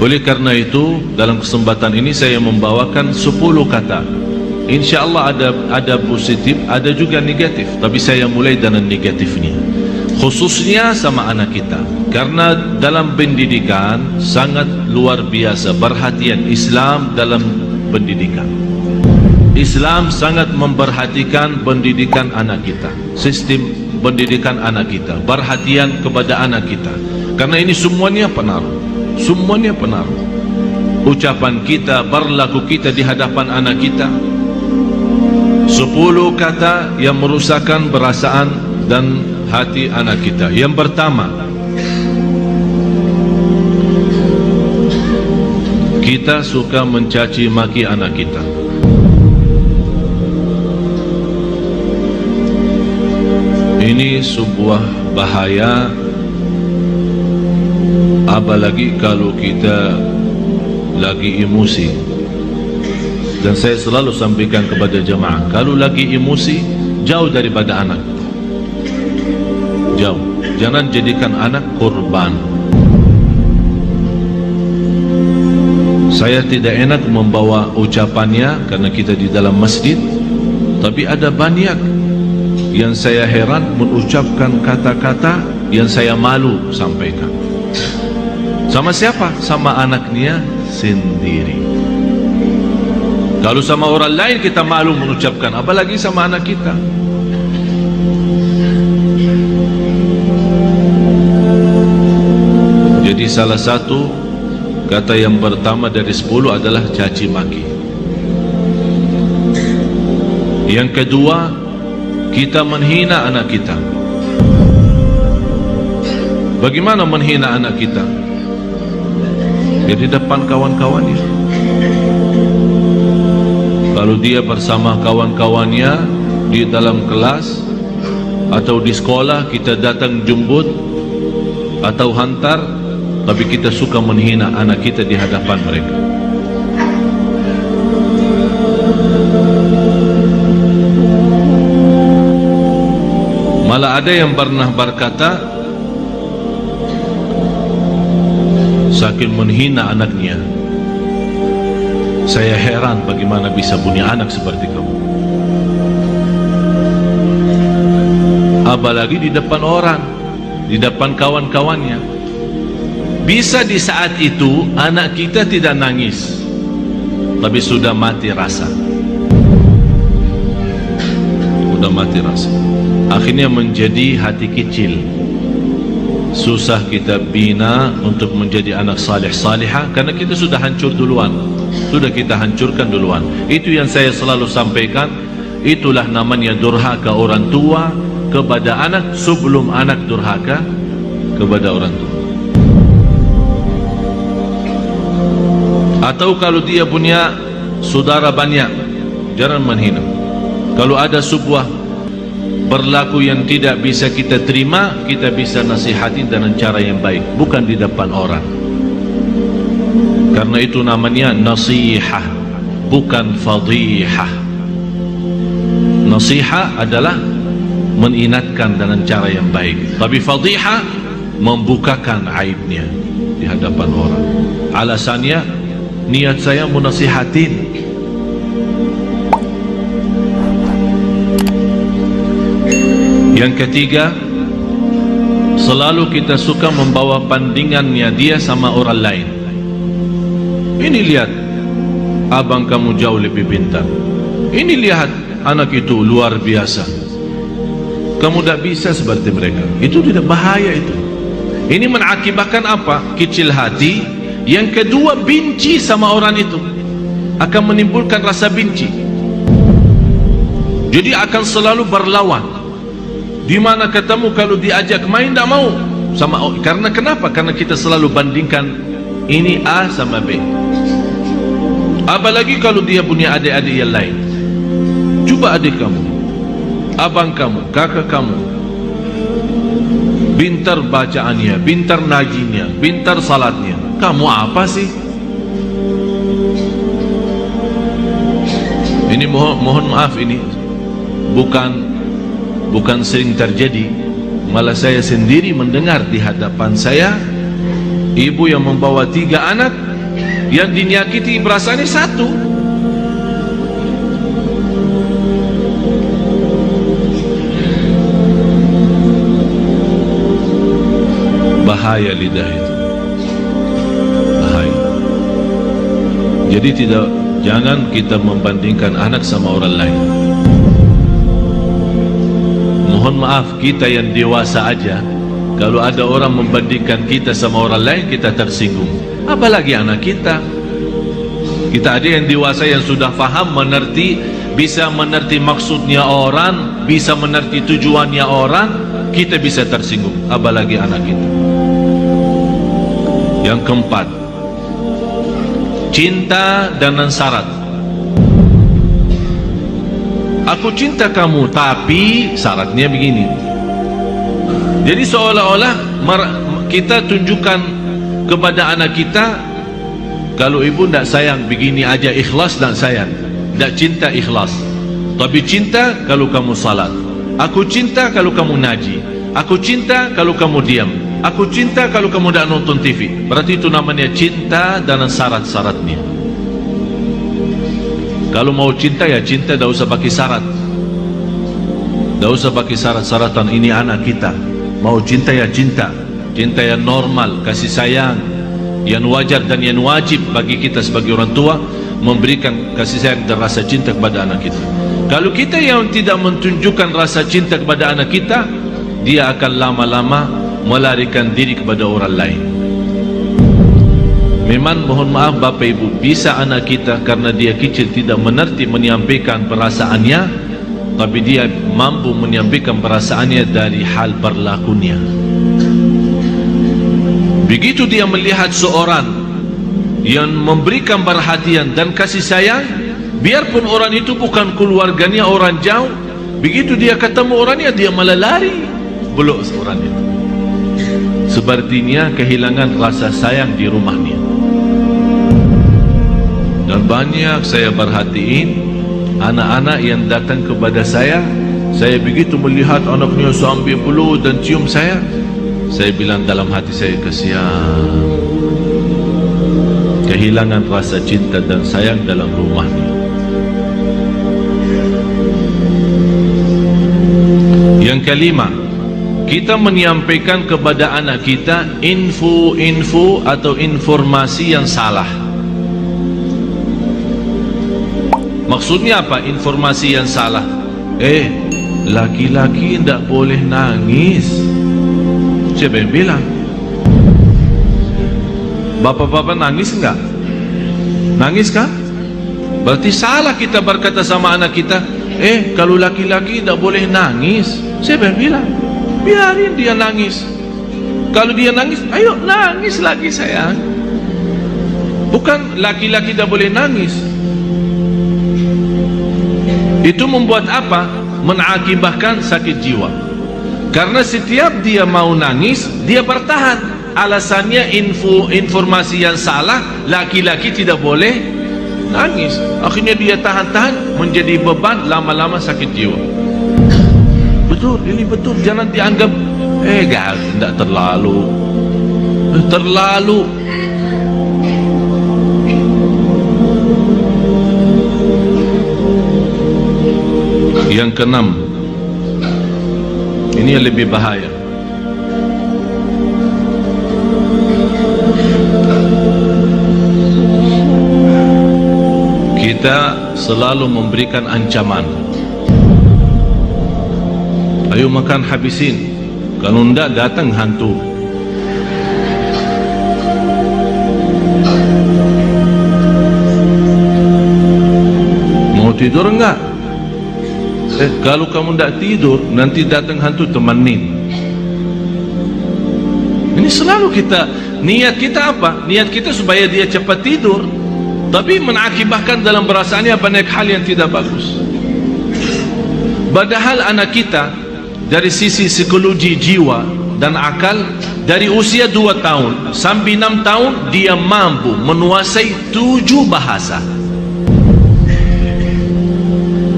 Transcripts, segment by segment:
Oleh karena itu, dalam kesempatan ini saya membawakan 10 kata. InsyaAllah ada positif, ada juga negatif, tapi saya mulai dengan negatifnya, khususnya sama anak kita. Karena dalam pendidikan sangat luar biasa perhatian Islam dalam pendidikan. Islam sangat memperhatikan pendidikan anak kita, sistem pendidikan anak kita, perhatian kepada anak kita. Karena ini semuanya pengaruh, semuanya pengaruh. Ucapan kita, berlaku kita di hadapan anak kita. 10 kata yang merusakkan perasaan dan hati anak kita. Yang pertama, kita suka mencaci maki anak kita. Ini sebuah bahaya, apalagi kalau kita lagi emosi. Dan saya selalu sampaikan kepada jemaah, kalau lagi emosi, jauh daripada anak, jauh. Jangan jadikan anak korban. Saya tidak enak membawa ucapannya karena kita di dalam masjid, tapi ada banyak yang saya heran mengucapkan kata-kata yang saya malu sampaikan. Sama siapa? Sama anaknya sendiri. Kalau sama orang lain kita malu mengucapkan, apalagi sama anak kita. Jadi salah satu kata yang pertama dari 10 adalah caci maki. Yang kedua, kita menghina anak kita. Bagaimana menghina anak kita? Di depan kawan-kawannya. Kalau dia bersama kawan-kawannya di dalam kelas atau di sekolah, kita datang jemput atau hantar, tapi kita suka menghina anak kita di hadapan mereka. Malah ada yang pernah berkata, saking menghina anaknya, saya heran bagaimana bisa punya anak seperti kamu. Apalagi di depan orang, di depan kawan-kawannya. Bisa di saat itu anak kita tidak nangis, tapi sudah mati rasa, sudah mati rasa. Akhirnya menjadi hati kecil. Susah kita bina untuk menjadi anak salih-salihah karena kita sudah hancur duluan, sudah kita hancurkan duluan. Itu yang saya selalu sampaikan. Itulah namanya durhaka orang tua kepada anak sebelum anak durhaka kepada orang tua. Atau kalau dia punya saudara banyak, jangan menghina. Kalau ada sebuah berlaku yang tidak bisa kita terima, kita bisa nasihati dengan cara yang baik, bukan di depan orang. Karena itu namanya nasihah, bukan fadihah. Nasihah adalah mengingatkan dengan cara yang baik, tapi fadihah membukakan aibnya di hadapan orang. Alasannya, niat saya menasihatin. Yang ketiga, selalu kita suka membawa bandingannya dia sama orang lain. Ini lihat, abang kamu jauh lebih pintar. Ini lihat, anak itu luar biasa. Kamu tidak bisa seperti mereka. Itu tidak bahaya itu. Ini mengakibatkan apa? Kecil hati. Yang kedua, benci sama orang itu. Akan menimbulkan rasa benci. Jadi akan selalu berlawan. Di mana ketemu kalau diajak main tidak mau sama. Karena kenapa? Karena kita selalu bandingkan ini A sama B. Apalagi kalau dia punya adik-adik yang lain. Coba adik kamu, abang kamu, kakak kamu, pintar bacaannya, pintar najinya, pintar salatnya. Kamu apa sih? Ini mohon maaf, ini bukan sering terjadi, malah saya sendiri mendengar di hadapan saya ibu yang membawa 3 anak Yang dinyakiti perasaannya satu. Bahaya lidah itu, bahaya. Jadi jangan kita membandingkan anak sama orang lain. Mohon maaf, kita yang dewasa aja, kalau ada orang membandingkan kita sama orang lain, kita tersinggung, apalagi anak kita. Kita ada yang dewasa yang sudah faham, mengerti, bisa mengerti maksudnya orang, bisa mengerti tujuannya orang, kita bisa tersinggung, apalagi anak kita. Yang keempat, cinta dengan syarat. Aku cinta kamu, tapi syaratnya begini. Jadi seolah-olah kita tunjukkan kepada anak kita, kalau ibu tidak sayang begini aja, ikhlas dan sayang. Tidak cinta ikhlas, tapi cinta kalau kamu salat. Aku cinta kalau kamu ngaji. Aku cinta kalau kamu diam. Aku cinta kalau kamu tidak nonton TV. Berarti itu namanya cinta dengan syarat-syaratnya. Kalau mau cinta ya cinta, tidak usah pakai syarat. Tidak usah pakai syarat-syaratan. Ini anak kita. Mau cinta ya cinta. Cinta yang normal, kasih sayang, yang wajar dan yang wajib bagi kita sebagai orang tua, memberikan kasih sayang dan rasa cinta kepada anak kita. Kalau kita yang tidak menunjukkan rasa cinta kepada anak kita, dia akan lama-lama melarikan diri kepada orang lain. Memang mohon maaf Bapak Ibu, bisa anak kita karena dia kecil tidak mengerti menyampaikan perasaannya, tapi dia mampu menyampaikan perasaannya dari hal berlakunya. Begitu dia melihat seorang yang memberikan perhatian dan kasih sayang, biarpun orang itu bukan keluarganya, orang jauh, begitu dia ketemu orangnya, dia malah lari, belok orang itu. Sepertinya kehilangan rasa sayang di rumahnya. Dan banyak saya perhatiin anak-anak yang datang kepada saya begitu melihat anaknya sambil peluk dan cium saya bilang dalam hati saya, kasihan, kehilangan rasa cinta dan sayang dalam rumahnya. Yang kelima, kita menyampaikan kepada anak kita info-info atau informasi yang salah. Maksudnya apa informasi yang salah? Laki-laki tidak boleh nangis. Siapa yang bilang? Bapak-bapak nangis enggak? Nangis kan? Berarti salah kita berkata sama anak kita, kalau laki-laki tidak boleh nangis. Siapa yang bilang? Biarin dia nangis. Kalau dia nangis, ayo nangis lagi sayang. Bukan laki-laki tidak boleh nangis. Itu membuat apa? Mengakibatkan sakit jiwa. Karena setiap dia mau nangis, dia bertahan. Alasannya informasi yang salah, laki-laki tidak boleh nangis. Akhirnya dia tahan-tahan, menjadi beban, lama-lama sakit jiwa. Betul, ini betul. Jangan dianggap tidak terlalu. Terlalu. Yang keenam, ini yang lebih bahaya. Kita selalu memberikan ancaman. Ayo makan habisin, kalau tidak datang hantu. Mau tidur enggak? Kalau kamu tidak tidur, nanti datang hantu, temenin. Ini selalu kita, niat kita apa? Niat kita supaya dia cepat tidur, tapi mengakibatkan dalam perasaannya banyak hal yang tidak bagus. Padahal anak kita dari sisi psikologi jiwa dan akal, dari usia 2 tahun sampai 6 tahun dia mampu menguasai 7 bahasa.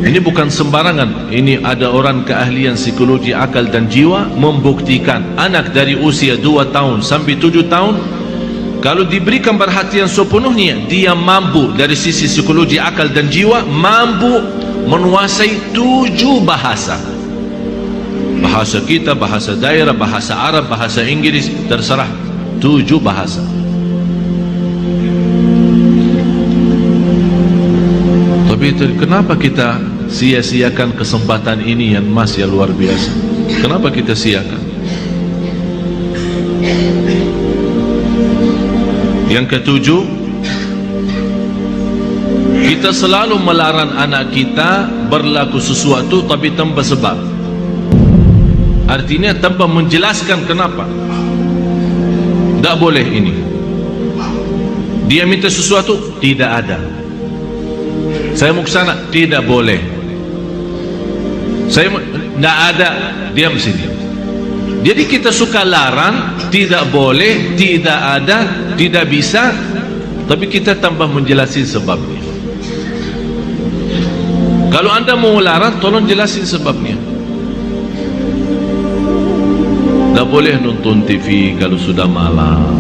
Ini bukan sembarangan. Ini ada orang keahlian psikologi akal dan jiwa membuktikan anak dari usia 2 tahun sampai 7 tahun Kalau diberikan perhatian sepenuhnya, dia mampu dari sisi psikologi, akal dan jiwa, mampu menguasai 7 bahasa. Bahasa kita, bahasa daerah, bahasa Arab, bahasa Inggris, terserah, 7 bahasa. Tapi kenapa kita sia-siakan kesempatan ini yang masih luar biasa? Kenapa kita siakan? Yang ketujuh, kita selalu melarang anak kita berlaku sesuatu tapi tanpa sebab. Artinya tanpa menjelaskan kenapa. Tak boleh ini. Dia minta sesuatu, tidak ada. Saya mau ke sana, tidak boleh. Saya tidak ada, diam sini. Jadi kita suka larang, tidak boleh, tidak ada, tidak bisa, tapi kita tanpa menjelaskan sebabnya. Kalau anda mau larang, tolong jelasin sebabnya. Tak boleh nonton TV kalau sudah malam,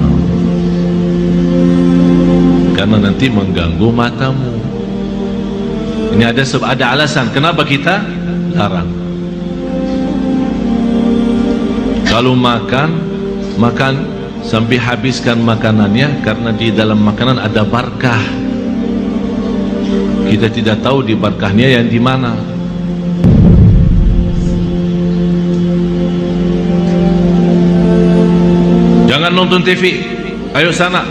karena nanti mengganggu matamu. Ini ada alasan kenapa kita larang. Kalau makan sampai habiskan makanannya, karena di dalam makanan ada barakah. Kita tidak tahu di barakahnya yang di mana. Jangan nonton TV, ayo sana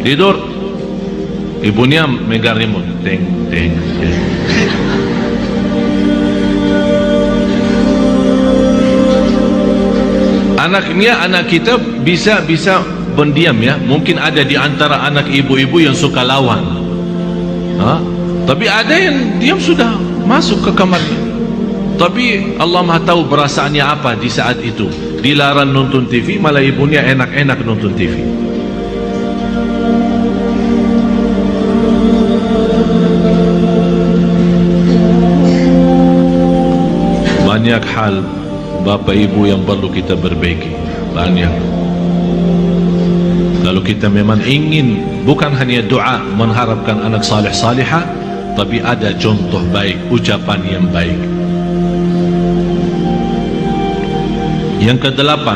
tidur. Ibunya megang remote, teng teng teng. Anak kita bisa pendiam ya. Mungkin ada di antara anak ibu-ibu yang suka lawan, tapi ada yang diam sudah masuk ke kamarnya. Tapi Allah Maha tahu perasaannya apa di saat itu. Dilarang nonton TV, malah ibunya enak-enak nonton TV. Banyak hal Bapak Ibu yang perlu kita perbaiki. Banyak. Kalau kita memang ingin bukan hanya doa mengharapkan anak saleh salihah, tapi ada contoh baik, ucapan yang baik. Yang ke-8,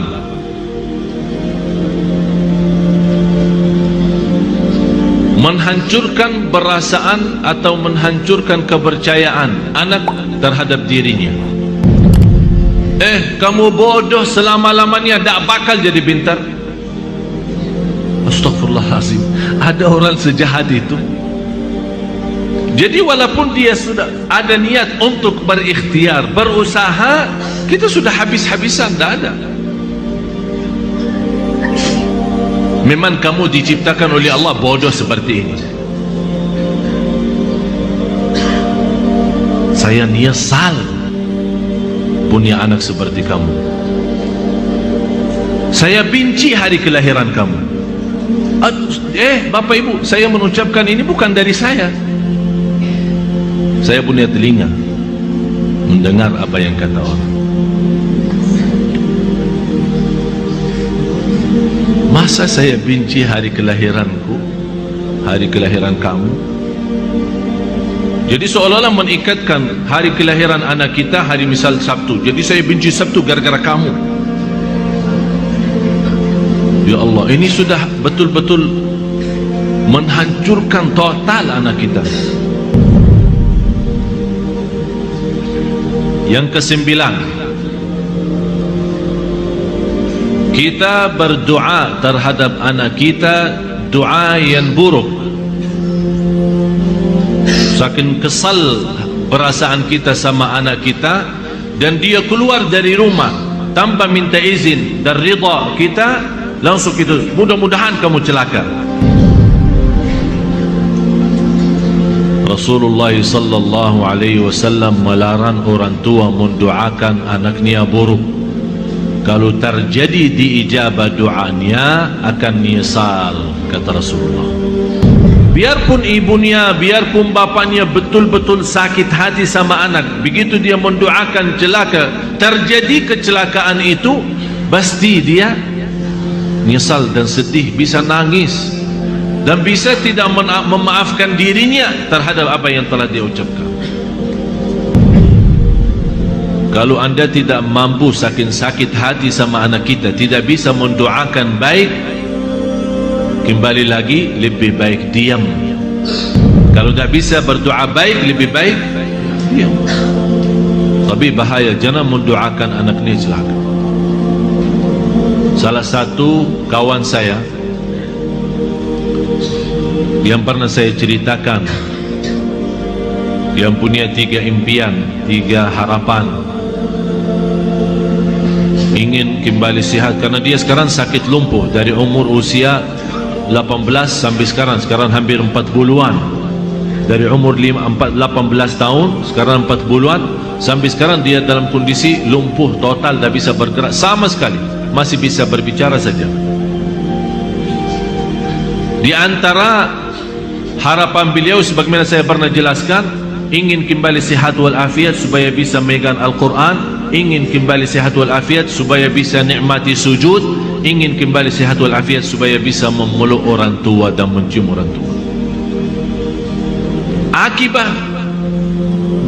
menghancurkan perasaan atau menghancurkan kepercayaan anak terhadap dirinya. Kamu bodoh selama-lamanya, tak bakal jadi pintar. Astagfirullahaladzim, ada orang sejahat itu. Jadi walaupun dia sudah ada niat untuk berikhtiar, berusaha, kita sudah habis-habisan, tak ada. Memang kamu diciptakan oleh Allah bodoh seperti ini. Saya nyesal punya anak seperti kamu. Saya benci hari kelahiran kamu. Bapak Ibu, saya mengucapkan ini bukan dari saya. Saya punya telinga mendengar apa yang kata orang. Masa saya benci hari kelahiranku, hari kelahiran kamu? Jadi seolah-olah mengikatkan hari kelahiran anak kita hari misal Sabtu. Jadi saya benci Sabtu gara-gara kamu. Ya Allah, ini sudah betul-betul menghancurkan total anak kita. Yang ke-9, kita berdoa terhadap anak kita doa yang buruk. Saking kesal perasaan kita sama anak kita, dan dia keluar dari rumah tanpa minta izin dan ridha kita, langsung kita, mudah-mudahan kamu celaka. Rasulullah sallallahu alaihi wasallam melarang orang tua mendoakan anaknya buruk. Kalau terjadi diijabah doanya akan nyesal, kata Rasulullah. Biarpun ibunya, biarpun bapaknya betul-betul sakit hati sama anak, begitu dia mendoakan celaka, terjadi kecelakaan itu, pasti dia nyesal dan sedih, bisa nangis, dan bisa tidak memaafkan dirinya terhadap apa yang telah dia ucapkan. Kalau anda tidak mampu saking sakit hati sama anak kita, tidak bisa mendoakan baik, kembali lagi lebih baik diam. Kalau tidak bisa berdoa baik, lebih baik diam. Tapi bahaya, jangan mendoakan anak ini celaka. Salah satu kawan saya yang pernah saya ceritakan, yang punya 3 impian, 3 harapan, ingin kembali sihat, karena dia sekarang sakit lumpuh dari umur usia 18 sampai sekarang hampir 40-an. Dari umur 18 tahun, sekarang 40-an, sampai sekarang dia dalam kondisi lumpuh total, tak bisa bergerak sama sekali, masih bisa berbicara saja. Di antara harapan beliau, sebagaimana saya pernah jelaskan, ingin kembali sihat walafiat supaya bisa megang Al-Quran, ingin kembali sihat walafiat supaya bisa nikmati sujud, ingin kembali sihat walafiat supaya bisa memeluk orang tua dan mencium orang tua. Akibat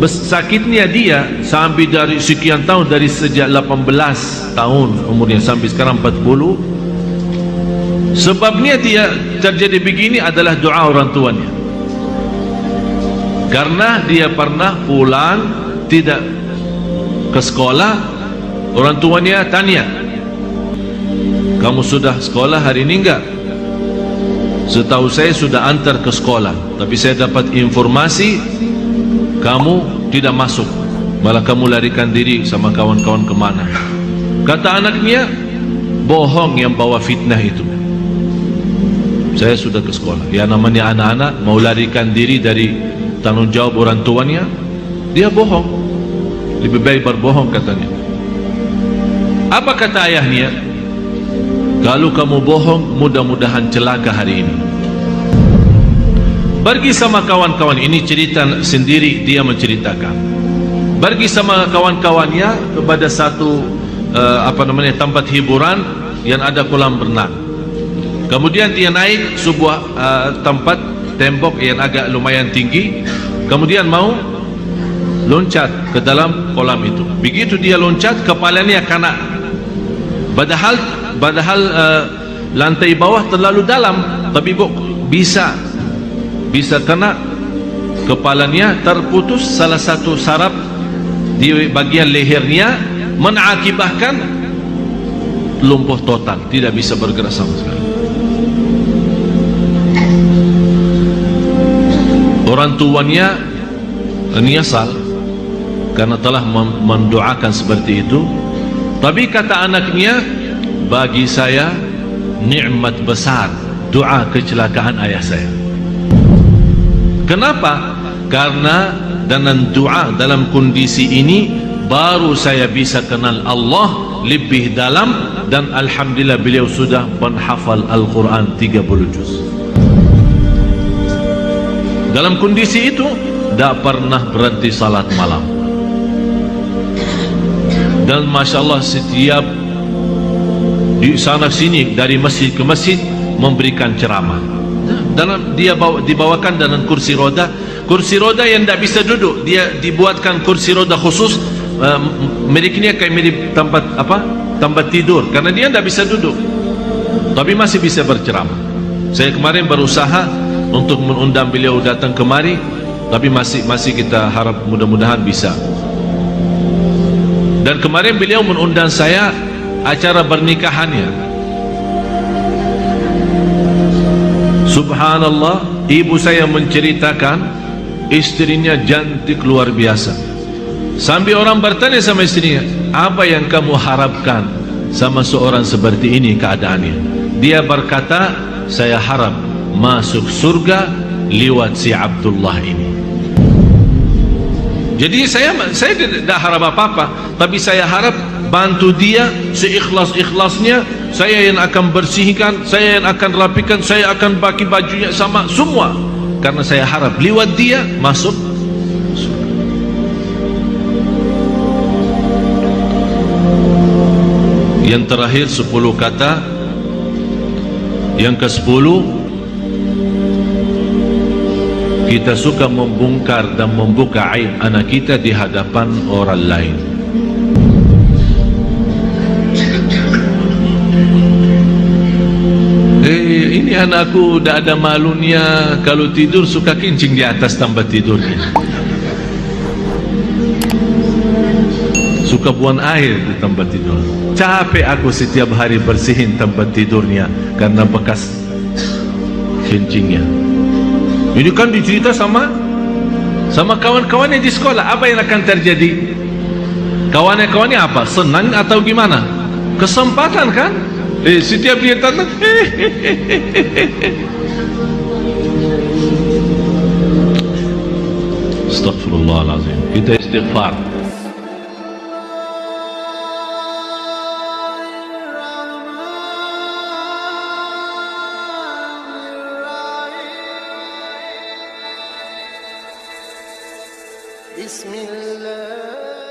sakitnya dia sampai dari sekian tahun, dari sejak 18 tahun umurnya sampai sekarang 40, sebabnya dia terjadi begini adalah doa orang tuanya. Karena dia pernah pulang tidak ke sekolah, orang tuanya tanya, kamu sudah sekolah hari ini enggak? Setahu saya sudah antar ke sekolah, tapi saya dapat informasi kamu tidak masuk, malah kamu larikan diri sama kawan-kawan kemana. Kata anaknya, bohong yang bawa fitnah itu. Saya sudah ke sekolah. Ya, namanya anak-anak mau larikan diri dari tanggung jawab orang tuanya, dia bohong. Lebih baik berbohong, katanya. Apa kata ayahnya? Kalau kamu bohong, mudah-mudahan celaka hari ini. Pergi sama kawan-kawan, ini cerita sendiri dia menceritakan. Pergi sama kawan-kawannya kepada satu tempat hiburan yang ada kolam renang. Kemudian dia naik sebuah tempat tembok yang agak lumayan tinggi. Kemudian mau loncat ke dalam kolam itu. Begitu dia loncat, kepalanya kena. Padahal lantai bawah terlalu dalam, tapi kok bisa kena. Kepalanya terputus salah satu saraf di bagian lehernya, mengakibatkan lumpuh total, tidak bisa bergerak sama sekali. Orang tuanya menyesal karena telah mendoakan seperti itu. Tapi kata anaknya, bagi saya nikmat besar doa kecelakaan ayah saya. Kenapa? Karena dengan doa dalam kondisi ini baru saya bisa kenal Allah lebih dalam, dan alhamdulillah beliau sudah menghafal Al-Quran 30 juz. Dalam kondisi itu tak pernah berhenti salat malam. Dan Masya Allah, setiap di sana sini, dari masjid ke masjid, memberikan ceramah. Dalam dia dibawakan dengan kursi roda yang tidak bisa duduk. Dia dibuatkan kursi roda khusus, miliknya kayak milik tempat tidur, karena dia tidak bisa duduk, tapi masih bisa berceramah. Saya kemarin berusaha untuk mengundang beliau datang kemari, tapi masih kita harap mudah-mudahan bisa. Dan kemarin beliau mengundang saya acara pernikahannya. Subhanallah, ibu saya menceritakan istrinya cantik luar biasa. Sampai orang bertanya sama istrinya, apa yang kamu harapkan sama seorang seperti ini keadaannya? Dia berkata, saya harap masuk surga lewat si Abdullah ini. Jadi saya tidak harap apa-apa, tapi saya harap bantu dia seikhlas-ikhlasnya. Saya yang akan bersihkan, saya yang akan rapikan, saya akan bagi bajunya sama semua, karena saya harap lewat dia masuk surga. Yang terakhir 10 kata Yang ke-10, kita suka membongkar dan membuka aib anak kita di hadapan orang lain. Ini anakku dah ada malunya, kalau tidur suka kencing di atas tempat tidurnya, suka buang air di tempat tidur. Capek aku setiap hari bersihin tempat tidurnya karena bekas kencingnya. Ini kan dicerita sama kawan-kawannya di sekolah. Apa yang akan terjadi? Kawan-kawannya apa? Senang atau gimana? Kesempatan kan? Setiap dia tanda Astaghfirullahaladzim. Kita istighfar. Bismillah.